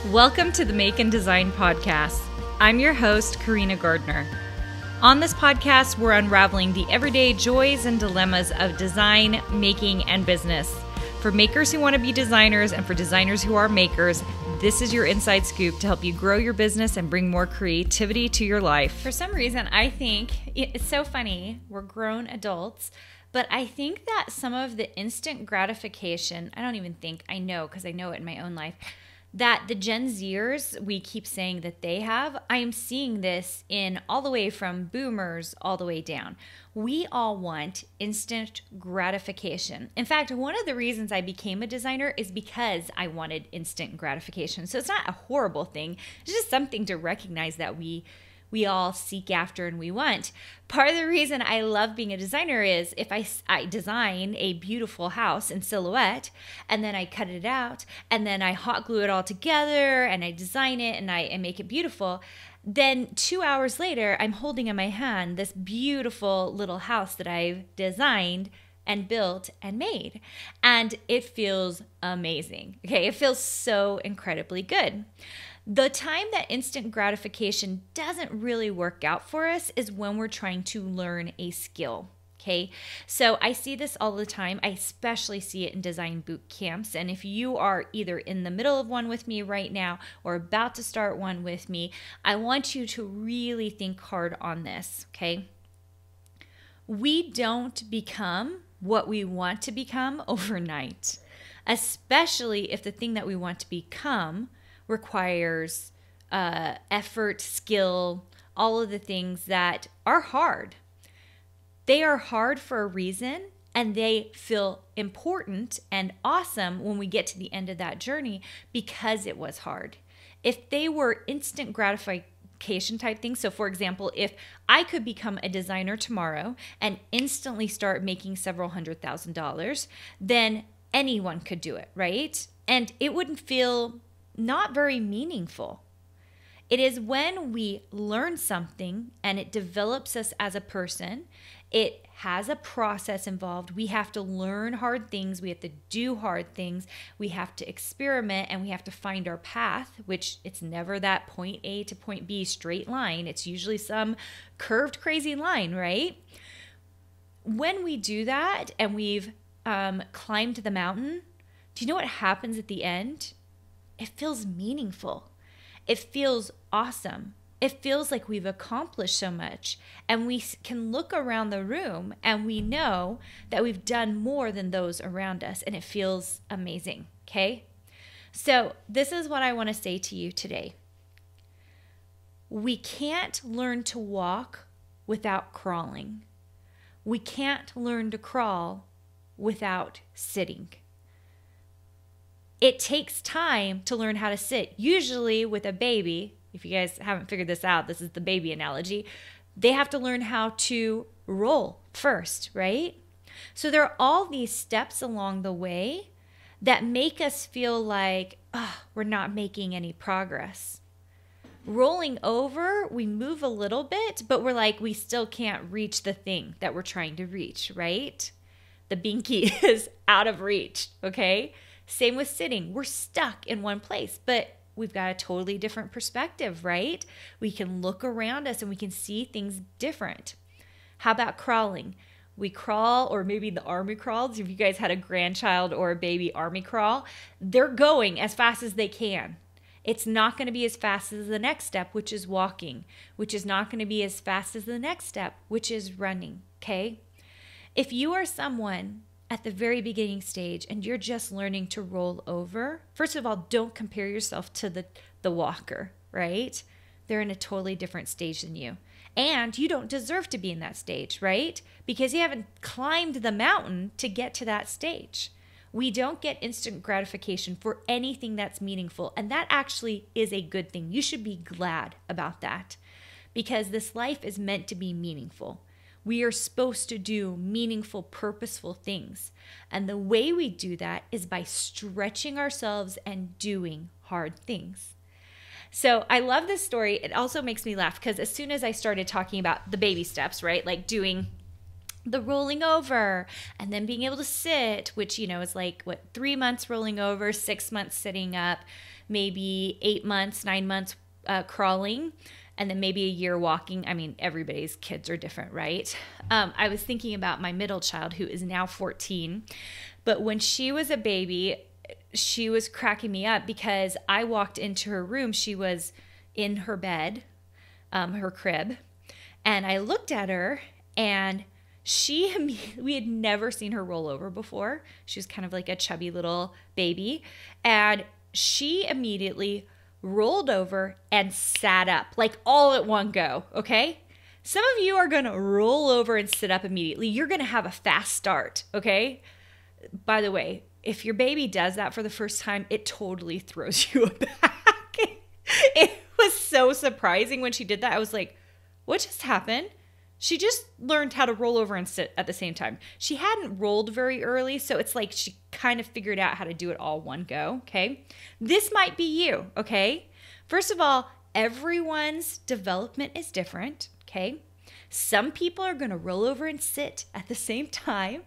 Welcome to the Make and Design Podcast. I'm your host, Carina Gardner. On this podcast, we're unraveling the everyday joys and dilemmas of design, making, and business. For makers who want to be designers and for designers who are makers, this is your inside scoop to help you grow your business and bring more creativity to your life. For some reason, I think it's so funny. We're grown adults, but I think that some of the instant gratification, I know because I know it in my own life, that the Gen Zers, we keep saying that they have, I am seeing this in all the way from boomers all the way down. We all want instant gratification. In fact, one of the reasons I became a designer is because I wanted instant gratification. So it's not a horrible thing. It's just something to recognize that we all seek after and we want. Part of the reason I love being a designer is if I design a beautiful house in silhouette and then I cut it out and then I hot glue it all together and I design it and I make it beautiful, then 2 hours later, I'm holding in my hand this beautiful little house that I've designed and built and made. And it feels amazing. Okay, it feels so incredibly good. The time that instant gratification doesn't really work out for us is when we're trying to learn a skill. Okay, so I see this all the time. I especially see it in design boot camps. And if you are either in the middle of one with me right now or about to start one with me, I want you to really think hard on this. Okay, we don't become what we want to become overnight, especially if the thing that we want to become requires effort, skill, all of the things that are hard. They are hard for a reason, and they feel important and awesome when we get to the end of that journey because it was hard. If they were instant gratification type things, so for example, if I could become a designer tomorrow and instantly start making several $100,000, then anyone could do it, right? And it wouldn't feel not very meaningful. It is when we learn something and it develops us as a person. It has a process involved. We have to learn hard things. We have to do hard things. We have to experiment and we have to find our path, which it's never that point A to point B straight line. It's usually some curved, crazy line, right? When we do that and we've climbed the mountain, do you know what happens at the end? It feels meaningful. It feels awesome. It feels like we've accomplished so much. And we can look around the room and we know that we've done more than those around us. And it feels amazing. Okay? So this is what I want to say to you today. We can't learn to walk without crawling. We can't learn to crawl without sitting. It takes time to learn how to sit. Usually with a baby, if you guys haven't figured this out, this is the baby analogy, they have to learn how to roll first, right? So there are all these steps along the way that make us feel like, we're not making any progress. Rolling over, we move a little bit, but we're like, we still can't reach the thing that we're trying to reach, right? The binky is out of reach, okay? Same with sitting. We're stuck in one place, but we've got a totally different perspective, right? We can look around us and we can see things different. How about crawling? We crawl, or maybe the army crawls. If you guys had a grandchild or a baby army crawl, they're going as fast as they can. It's not going to be as fast as the next step, which is walking, which is not going to be as fast as the next step, which is running, okay? If you are someone at the very beginning stage and you're just learning to roll over, first of all, don't compare yourself to the walker, right? They're in a totally different stage than you. And you don't deserve to be in that stage, right? Because you haven't climbed the mountain to get to that stage. We don't get instant gratification for anything that's meaningful. And that actually is a good thing. You should be glad about that because this life is meant to be meaningful. We are supposed to do meaningful, purposeful things. And the way we do that is by stretching ourselves and doing hard things. So I love this story. It also makes me laugh because as soon as I started talking about the baby steps, right? Like doing the rolling over and then being able to sit, which, is like 3 months rolling over, 6 months sitting up, maybe 8 months, 9 months crawling, and then maybe a year walking. I mean, everybody's kids are different, right? I was thinking about my middle child, who is now 14, but when she was a baby, she was cracking me up because I walked into her room. She was in her bed, her crib, and I looked at her, and we had never seen her roll over before. She was kind of like a chubby little baby, and she immediately rolled over and sat up, like all at one go, okay? Some of you are going to roll over and sit up immediately. You're going to have a fast start, okay? By the way, if your baby does that for the first time, it totally throws you back. It was so surprising when she did that. I was like, what just happened? She just learned how to roll over and sit at the same time. She hadn't rolled very early, so it's like she kind of figured out how to do it all one go, okay? This might be you, okay? First of all, everyone's development is different, okay? Some people are going to roll over and sit at the same time,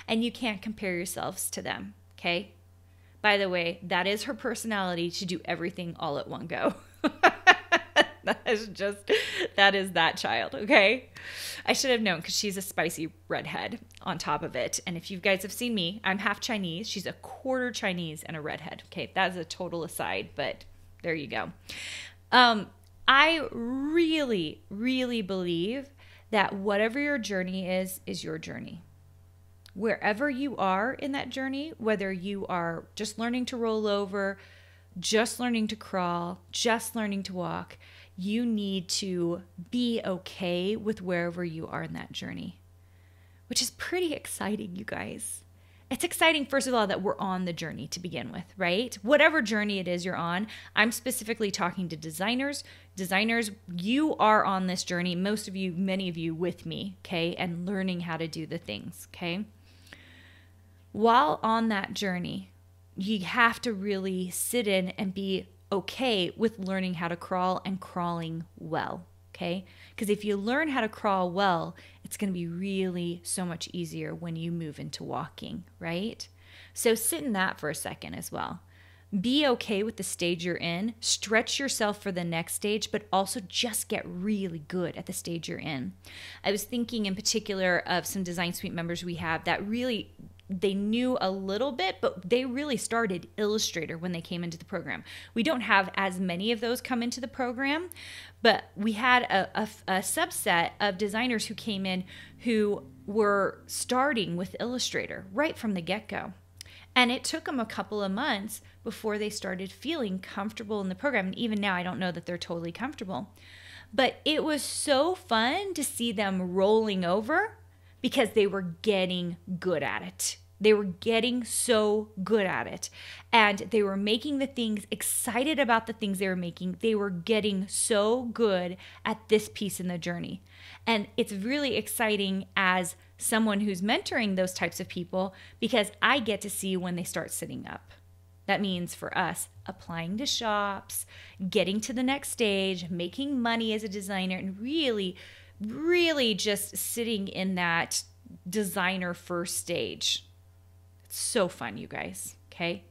and you can't compare yourselves to them, okay? By the way, that is her personality, to do everything all at one go. That is that child, okay? I should have known because she's a spicy redhead on top of it. And if you guys have seen me, I'm half Chinese. She's a quarter Chinese and a redhead. Okay, that is a total aside, but there you go. I really, really believe that whatever your journey is your journey. Wherever you are in that journey, whether you are just learning to roll over, just learning to crawl, just learning to walk, you need to be okay with wherever you are in that journey, which is pretty exciting, you guys. It's exciting, first of all, that we're on the journey to begin with, right? Whatever journey it is you're on, I'm specifically talking to designers. Designers, you are on this journey, most of you, many of you with me, okay, and learning how to do the things, okay? While on that journey, you have to really sit in and be okay with learning how to crawl and crawling well, okay? Because if you learn how to crawl well, it's going to be really so much easier when you move into walking, right? So sit in that for a second as well. Be okay with the stage you're in. Stretch yourself for the next stage, but also just get really good at the stage you're in. I was thinking in particular of some Design Suite members we have that really, they knew a little bit, but they really started Illustrator when they came into the program. We don't have as many of those come into the program, but we had a subset of designers who came in who were starting with Illustrator right from the get-go. And it took them a couple of months before they started feeling comfortable in the program. And even now, I don't know that they're totally comfortable. But it was so fun to see them rolling over because they were getting good at it. They were getting so good at it. And they were making the things, excited about the things they were making. They were getting so good at this piece in the journey. And it's really exciting as someone who's mentoring those types of people because I get to see when they start sitting up. That means for us, applying to shops, getting to the next stage, making money as a designer, and really, really just sitting in that designer first stage. It's so fun, you guys. Okay.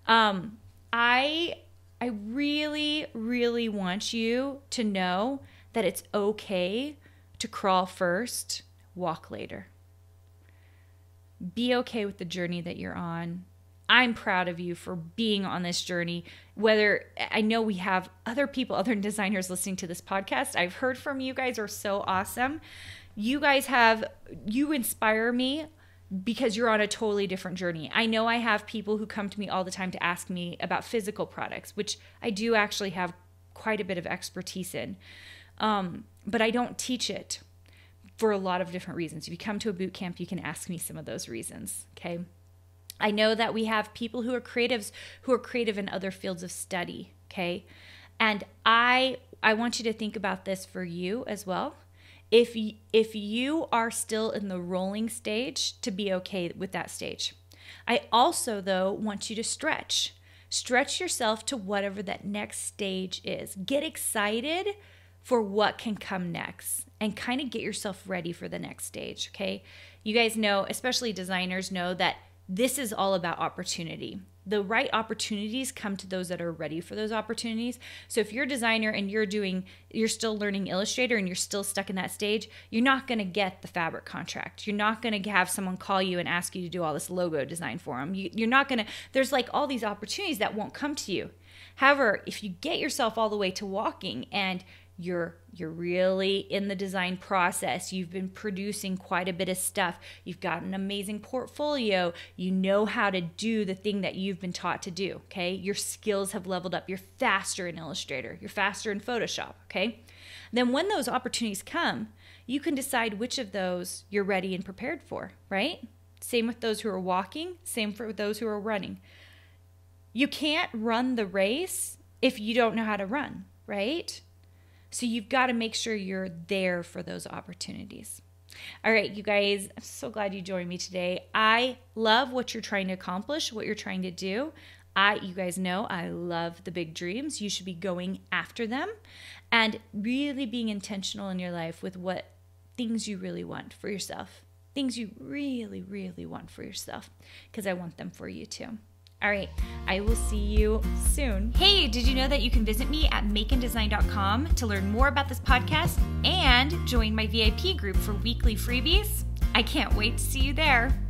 I really, really want you to know that it's okay to crawl first, walk later. Be okay with the journey that you're on. I'm proud of you for being on this journey. Whether I know we have other people, other designers listening to this podcast. I've heard from you guys are so awesome. You inspire me because you're on a totally different journey. I know I have people who come to me all the time to ask me about physical products, which I do actually have quite a bit of expertise in. But I don't teach it for a lot of different reasons. If you come to a boot camp, you can ask me some of those reasons, okay? I know that we have people who are creatives who are creative in other fields of study, okay? And I want you to think about this for you as well. If you are still in the rolling stage, to be okay with that stage. I also, though, want you to stretch. Stretch yourself to whatever that next stage is. Get excited for what can come next and kind of get yourself ready for the next stage, okay? You guys know, especially designers know, that this is all about opportunity. The right opportunities come to those that are ready for those opportunities. So if you're a designer and you're still learning Illustrator and you're still stuck in that stage, you're not going to get the fabric contract. You're not going to have someone call you and ask you to do all this logo design for them. You're not going to, there's like all these opportunities that won't come to you. However, if you get yourself all the way to walking and you're really in the design process, you've been producing quite a bit of stuff, you've got an amazing portfolio, you know how to do the thing that you've been taught to do, okay? Your skills have leveled up, you're faster in Illustrator, you're faster in Photoshop, okay? Then when those opportunities come, you can decide which of those you're ready and prepared for, right? Same with those who are walking, same for those who are running. You can't run the race if you don't know how to run, right? So you've got to make sure you're there for those opportunities. All right, you guys, I'm so glad you joined me today. I love what you're trying to accomplish, what you're trying to do. You guys know I love the big dreams. You should be going after them and really being intentional in your life with what things you really want for yourself. Things you really, really want for yourself, because I want them for you too. All right, I will see you soon. Hey, did you know that you can visit me at makeanddesign.com to learn more about this podcast and join my VIP group for weekly freebies? I can't wait to see you there.